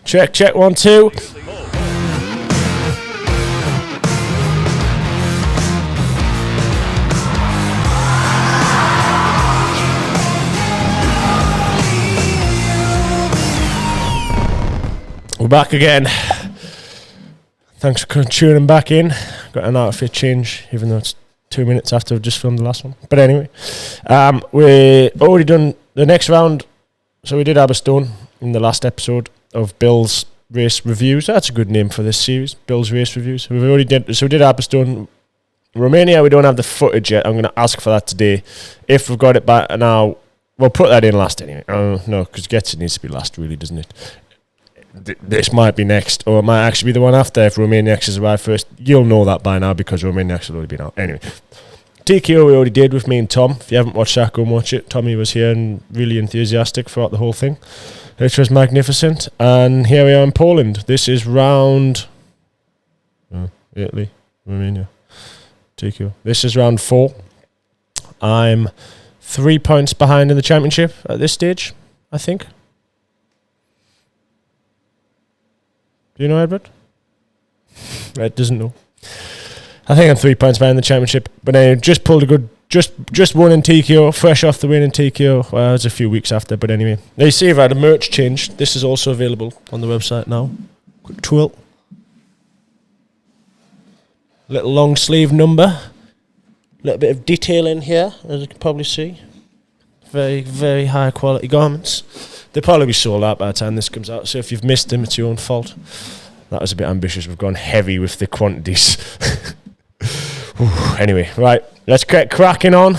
Check, check, 1, 2. We're back again. Thanks for tuning back in. Got an outfit change, even though it's 2 minutes after I've just filmed the last one. But anyway, we already done the next round. So we did Aberstone in the last episode of Bill's Race Reviews. That's a good name for this series, Bill's Race Reviews. We did Aberstone. Romania, we don't have the footage yet. I'm going to ask for that today. If we've got it back now, we'll put that in last anyway. No, because Getz needs to be last, really, doesn't it? This might be next, or it might actually be the one after if Romania X has arrived first. You'll know that by now because Romania X has already been out. Anyway, TKO we already did with me and Tom. If you haven't watched that, go and watch it. Tommy was here and really enthusiastic throughout the whole thing, which was magnificent. And here we are in Poland. This is round... Italy, Romania, TKO. This is round 4. I'm 3 points behind in the championship at this stage, I think. Do you know, Edward? Ed doesn't know. I think I'm 3 points behind in the championship, but I just pulled a good, just won in TKO, fresh off the win in TKO. Well, it was a few weeks after, but anyway. Now you see, I've had a merch change. This is also available on the website now. Quick twirl. Little long sleeve number. Little bit of detail in here, as you can probably see. Very, very high quality garments. They'll probably be sold out by the time this comes out, so if you've missed them, it's your own fault. That was a bit ambitious. We've gone heavy with the quantities. Anyway, right, let's get cracking on.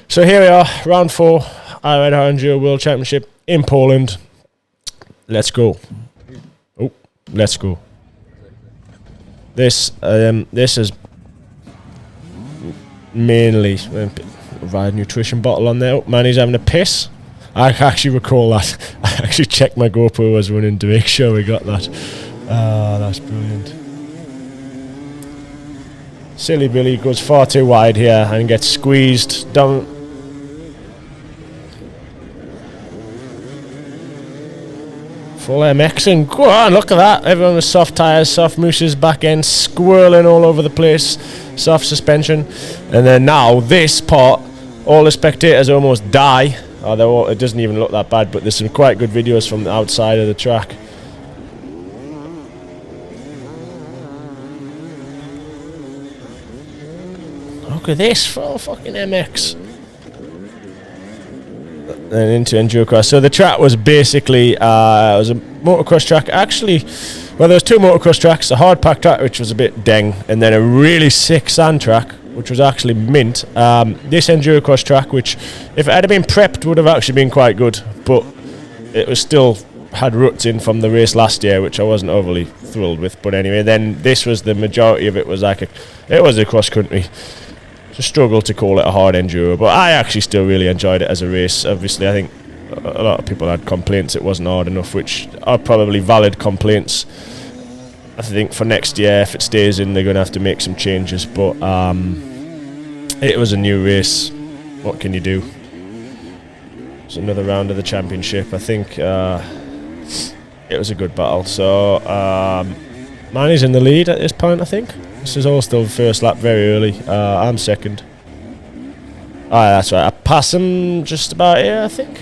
So here we are, round 4, Enduro World Championship in Poland. Let's go. Oh, let's go. This is mainly a nutrition bottle on there. Oh, man, he's having a piss. I actually recall that. I actually checked my GoPro was running to make sure we got that. Ah, that's brilliant. Silly Billy goes far too wide here and gets squeezed down. Full MX and go on, look at that. Everyone with soft tyres, soft mooses, back end squirreling all over the place. Soft suspension. And then now this part, all the spectators almost die. Oh, it doesn't even look that bad, but there's some quite good videos from the outside of the track. Look at this, full fucking MX. Then into Endurocross. So the track was basically, it was a motocross track. Actually, well, there was 2 motocross tracks. A hard pack track, which was a bit deng, and then a really sick sand track, which was actually mint. This Endurocross track, which if it had been prepped would have actually been quite good, but it was still had ruts in from the race last year, which I wasn't overly thrilled with. But anyway, then this was the majority of it was like it was a cross country. It's a struggle to call it a hard enduro, but I actually still really enjoyed it as a race. Obviously, I think a lot of people had complaints it wasn't hard enough, which are probably valid complaints. I think for next year, if it stays in, they're going to have to make some changes. But it was a new race. What can you do? It's another round of the championship. I think it was a good battle. So Manny's in the lead at this point, I think. This is all still the first lap, very early. I'm second. Oh, yeah, that's right. I pass him just about here, I think.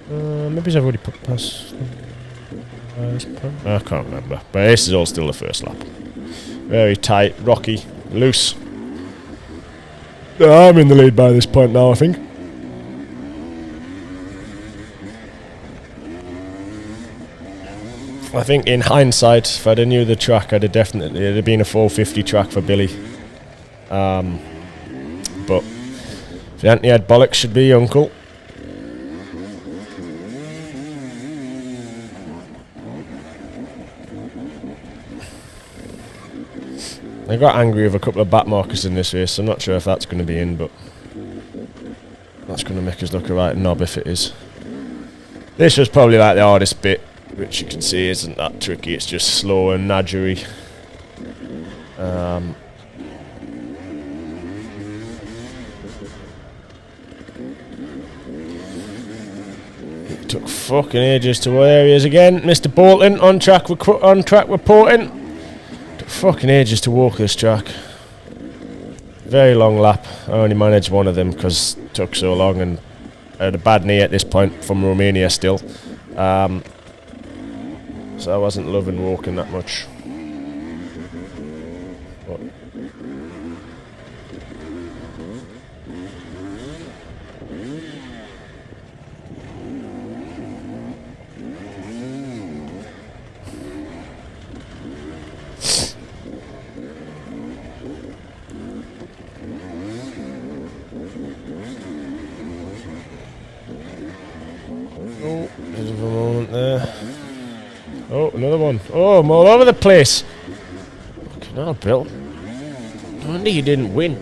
Maybe he's already put past. I can't remember. But this is all still the first lap. Very tight, rocky, loose. I'm in the lead by this point now, I think. I think in hindsight, if I'd have knew the track, it'd have been a 450 track for Billy. But if the anti-head bollocks should be your uncle. I got angry with a couple of back markers in this race. I'm not sure if that's going to be in, but that's going to make us look a right knob if it is. This was probably like the hardest bit, which you can see isn't that tricky. It's just slow and nadgery. Took fucking ages to where he is again. Mr. Bolton on track reporting. Took fucking ages to walk this track. Very long lap. I only managed one of them because it took so long, and I had a bad knee at this point from Romania still. So I wasn't loving walking that much. But oh, there's a moment there. Oh, another one. Oh, I'm all over the place. Fucking hell, Bill. No wonder you didn't win.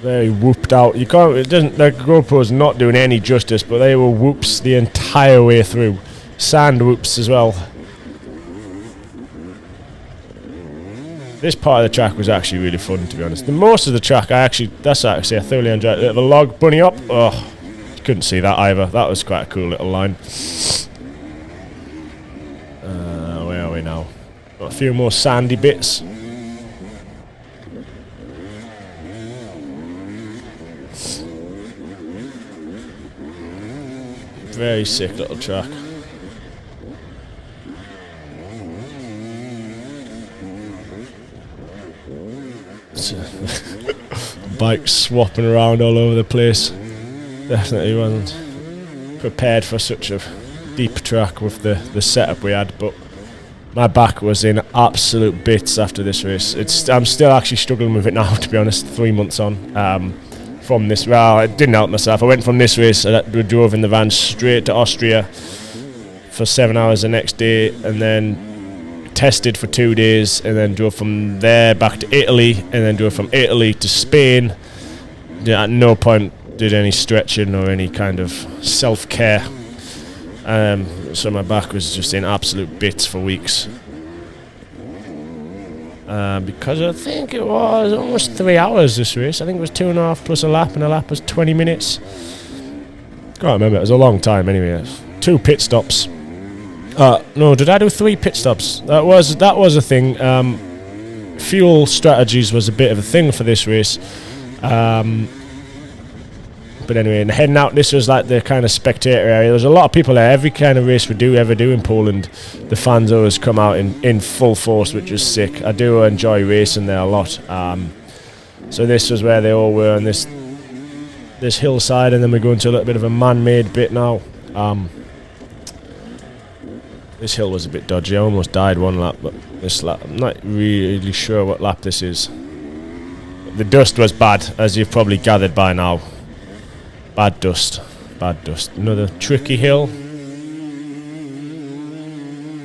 Very whooped out. You can't. It doesn't. The GoPro's not doing any justice, but they were whoops the entire way through. Sand whoops as well. This part of the track was actually really fun, to be honest. The most of the track, I thoroughly enjoyed it. The log bunny up. Oh, you couldn't see that either. That was quite a cool little line. Where are we now? Got a few more sandy bits. Very sick little track. Bike swapping around all over the place. Definitely wasn't prepared for such a deep track with the setup we had, but my back was in absolute bits after this race. I'm still actually struggling with it now, to be honest, 3 months on. From this, well, it didn't help myself. I went from this race, we drove in the van straight to Austria for 7 hours the next day, and then tested for 2 days, and then drove from there back to Italy, and then drove from Italy to Spain. At no point did any stretching or any kind of self-care. So my back was just in absolute bits for weeks. Because I think it was almost 3 hours this race. I think it was 2.5 plus a lap, and a lap was 20 minutes. Can't remember, it was a long time anyway. 2 pit stops. No, did I do 3 pit stops? That was a thing. Fuel strategies was a bit of a thing for this race. But anyway, and heading out, this was like the kind of spectator area. There was a lot of people there. Every kind of race we ever do in Poland, the fans always come out in full force, which was sick. I do enjoy racing there a lot. So this was where they all were on this hillside, and then we go into a little bit of a man-made bit now. This hill was a bit dodgy. I almost died one lap, but this lap, I'm not really sure what lap this is. The dust was bad, as you've probably gathered by now. Bad dust. Another tricky hill.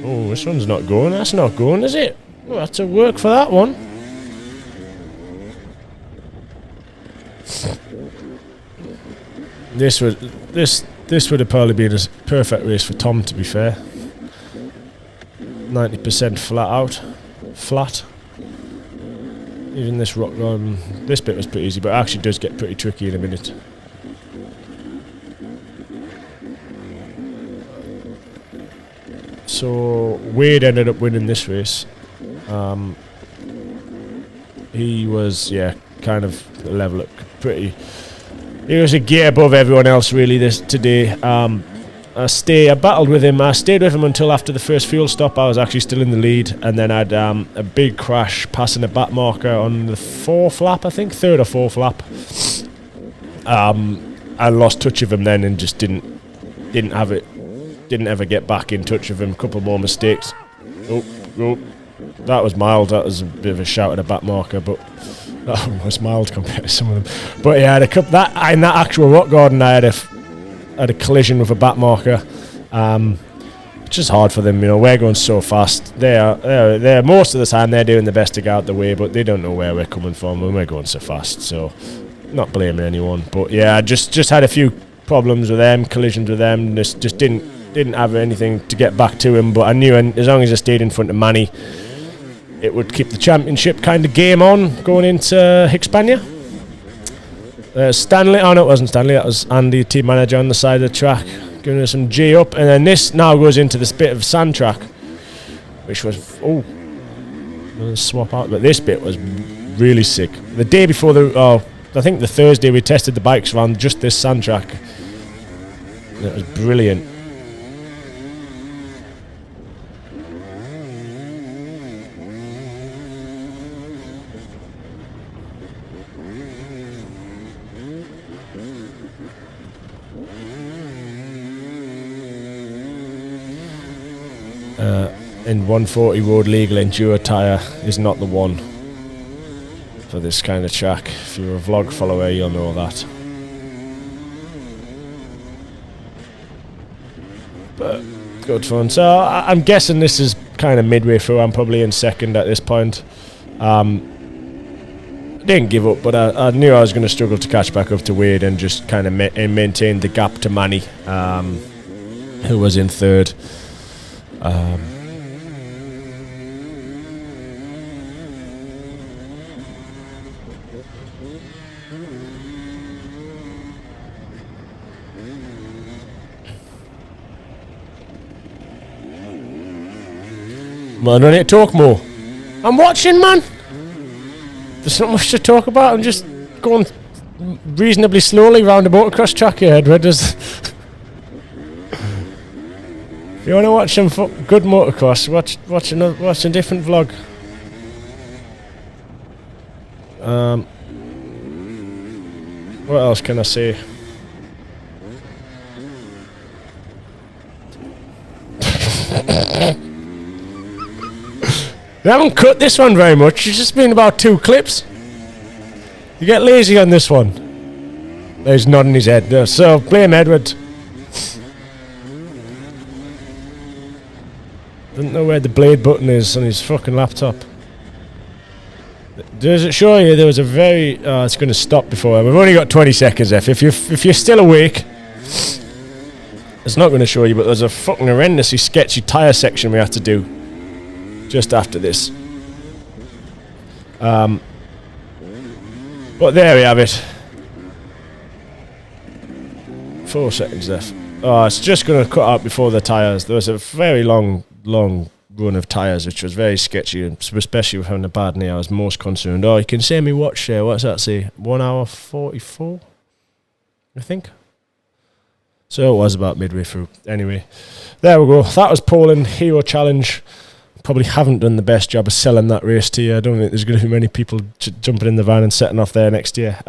Oh, this one's not going. That's not going, is it? We'll have to work for that one. This would have probably been a perfect race for Tom, to be fair. 90% flat. Even this rock garden, this bit was pretty easy, but it actually does get pretty tricky in a minute. So Wade ended up winning this race. He was, kind of level up pretty. He was a gear above everyone else really today. I battled with him. I stayed with him until after the first fuel stop. I was actually still in the lead, and then I had a big crash passing a back marker on the 4th lap, I think, 3rd or 4th lap. I lost touch of him then and just didn't have it. Didn't ever get back in touch with him. A couple more mistakes. Oh, that was mild. That was a bit of a shout at a back marker, but that one was mild compared to some of them. But yeah, in that actual rock garden, I had a collision with a back marker, which is hard for them. You know, we're going so fast. They're most of the time they're doing the best to get out the way, but they don't know where we're coming from when we're going so fast. So, not blaming anyone, but yeah, I just had a few problems with them, collisions with them. Just didn't didn't have anything to get back to him, but I knew as long as I stayed in front of Manny, it would keep the championship kind of game on going into Hispania. Stanley, oh no, it wasn't Stanley, that was Andy, team manager, on the side of the track, giving us some G up, and then this now goes into this bit of sand track, which was, swap out, but this bit was really sick. The day before I think the Thursday we tested the bikes around just this sand track. It was brilliant. And 140 road legal enduro tyre is not the one for this kind of track. If you're a vlog follower, you'll know that. But good fun. So I'm guessing this is kind of midway through. I'm probably in second at this point. Didn't give up, but I knew I was going to struggle to catch back up to Wade and just kind of maintain the gap to Manny, who was in third. Man, I need to talk more. I'm watching, man. There's not much to talk about. I'm just going reasonably slowly round a motocross track here, Edward. If you want to watch some good motocross, watch a different vlog. What else can I say? They haven't cut this one very much. It's just been about 2 clips. You get lazy on this one. He's nodding his head. So blame Edward. Doesn't know where the blade button is on his fucking laptop. Does it show you there was a very... Oh, it's going to stop before... We've only got 20 seconds left. If you're still awake... It's not going to show you, but there's a fucking horrendously sketchy tyre section we have to do just after this. But there we have it. 4 seconds left. Oh, it's just going to cut out before the tyres. There was a very long run of tyres, which was very sketchy, and especially with having a bad knee. I was most concerned. Oh, you can see me watch there. What's that say? 1 hour 44, I think. So it was about midway through. Anyway, there we go. That was Poland Hero Challenge. Probably haven't done the best job of selling that race to you. I don't think there's going to be many people jumping in the van and setting off there next year.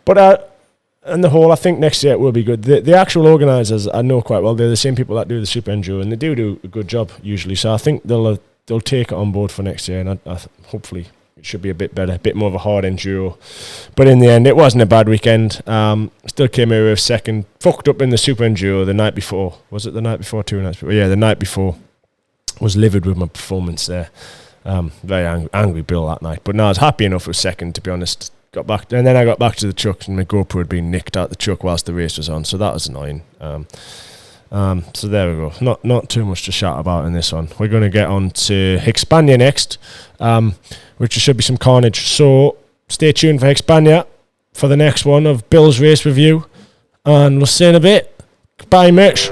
But on the whole, I think next year it will be good. The actual organisers, I know quite well. They're the same people that do the Super Enduro, and they do a good job usually. So I think they'll take it on board for next year, and hopefully it should be a bit better, a bit more of a hard enduro. But in the end, it wasn't a bad weekend. Still came away with second. Fucked up in the Super Enduro the night before. Was it the night before? 2 nights before? Yeah, the night before. Was livid with my performance there. Very angry Bill that night. But no, I was happy enough with second, to be honest. Got back, and then I got back to the truck, and my GoPro had been nicked out the truck whilst the race was on, so that was annoying. So there we go. Not too much to shout about in this one. We're going to get on to Hispania next, which should be some carnage. So stay tuned for Hispania for the next one of Bill's race review, and we'll see you in a bit. Goodbye, Mitch.